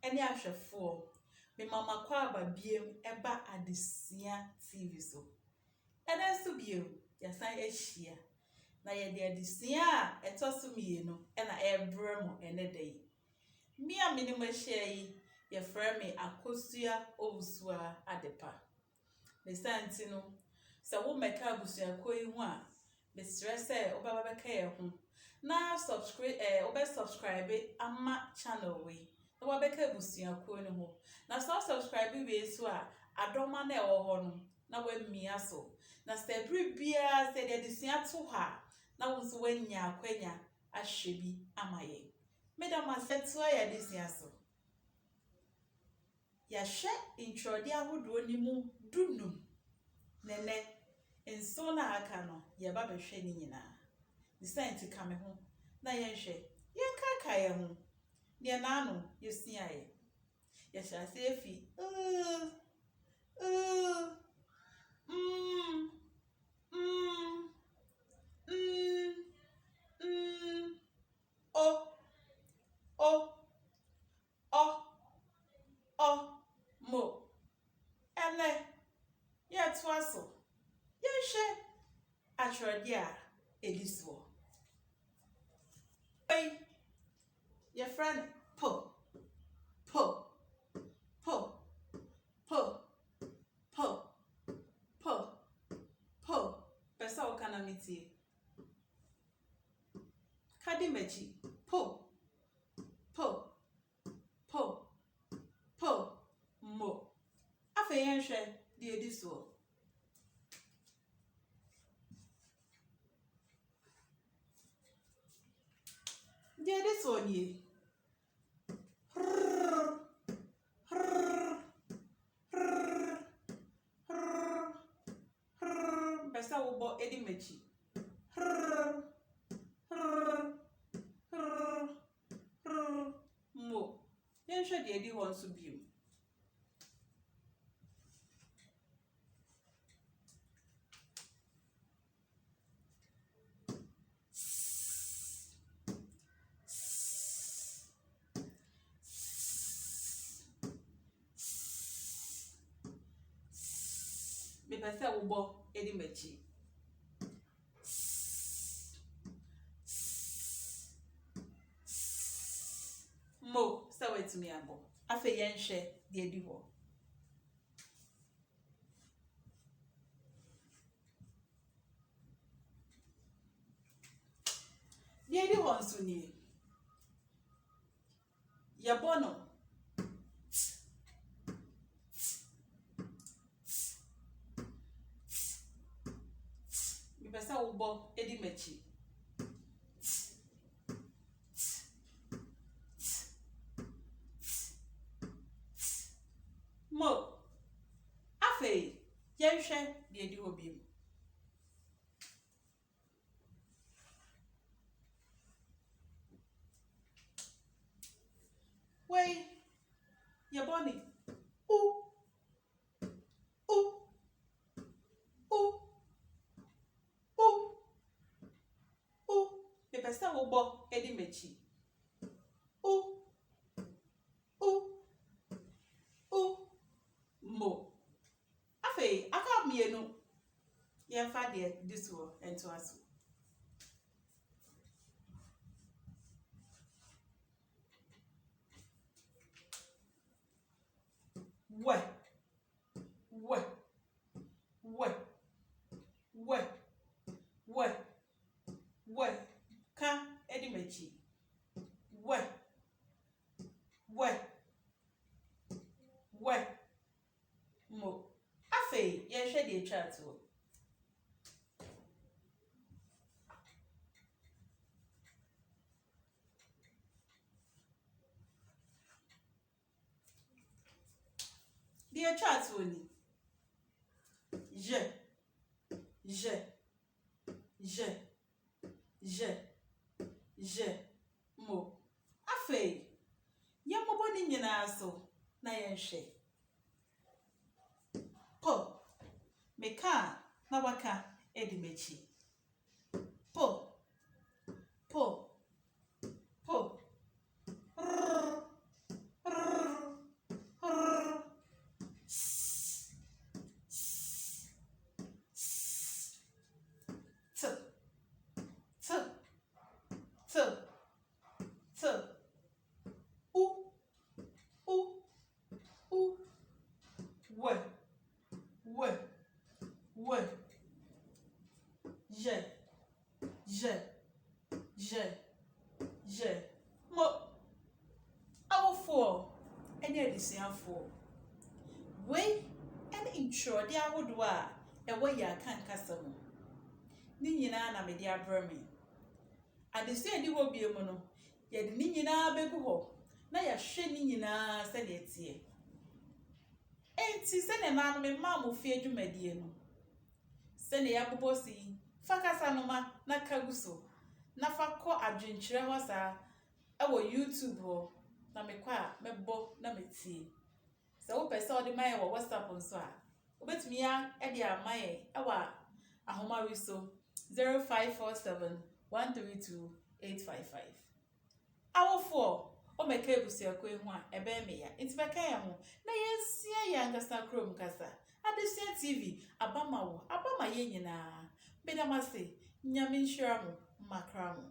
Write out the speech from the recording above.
ɛne ahwɛfoɔ me mama kwa aba biem ɛba Adesua TV so ɛna nso biem yɛsan ahyia na yɛde adesua a ɛtɔ so mmienu ɛna ɛbrɛ mo ɛne da yi me a me ne mo ahyia yi yɛfrɛ me Akosua Owusua Adepa ne santi no sɛ wo mɛka abusuako yi ho a mesrɛ sɛ wobɛba bɛka yɛ ho na subscribe ama channel we na wabɛka abusuako no ho na sɛ subscribe we so a adɔma na ɛwɔ hɔ no na wamia so na sɛ bere bia sɛ de adesua to ha na wo nso wanya akwanya ahwɛ bi ama yɛ medam asɛtoa yɛ adesua so yɛhwɛ introdie ahodoɔ ni mu dunum nene nso na aka no yɛba bɛhwɛ ni nyinaa ne sɛnti ka me ho na yɛnhwɛ yɛnkaka yɛ ho ne na ano yɛsua yɛ yɛhyɛ ase efi mo ene yɛtoa so yɛhwɛ atwerɛdeɛ a ɛdi soɔ yɛfrɛ no po pɛsɛ woka na metie kadi machi po mo afei yɛnhwɛ deɛ ɛdi soɔ deɛ ɛdi soɔ nie pɛsɛ wobɔ edi machi mo yɛnhwɛ deɛ ɛdi hɔ nso bio mepɛsɛ wobɔ edi machi mo sɛ watumi abɔ afei yɛnhwɛ deɛ ɛdi hɔ deɛ ɛdi hɔ nso nie yɛbɔ no mepɛsɛ wobɔ edi machi mo afei yɛnhwɛ deɛ ɛdi hɔ bio wei yɛbɔ ne mepɛsɛ wobɔ edi machi mo afei aka mmienu yɛmfa deɛ di soɔ ɛntoa so wɛ ka edi machi wɛ mo afei yɛhwɛ deɛ atwa atoɔ deɛ atwa atoɔ ni je mo afei yɛmmɔbɔ ne nyinaa so na yɛnhwɛ po meka na waka edi machi po ɛne adesuafoɔ wei ɛne ntwerɛde ahodoɔ a ɛwɔ yɛ akankasa mu ne nyinaa na mede abrɛ me adesua di hɔ bie mu no yɛde ne nyinaa bɛgu hɔ na yɛhwɛ ne nyinaa sɛdeɛ tie enti sɛdeɛ naano me maa mo fie dwumadie no sɛdeɛ yɛabobɔ si yi fa kasa no ma na kagu so na fa kɔ adwenkyerɛ hɔ saa ɛwɔ YouTube hɔ na mekɔ a mɛbɔ na metie sɛ wopɛ sɛ ɔde ma yɛ wɔ WhatsApp nso a wobɛtumi ɛde ama yɛ ɛwɔ ahoma wi so 0547 132 855 awofoɔ ɔmɛka ebusuako ehu a ɛbɛn me ya nti bɛka yɛ ho na yɛnsia yɛ ankasa krom kasa Adesua TV abama wo abama yɛ nyinaa bedamase nyame nhyira mo makra mo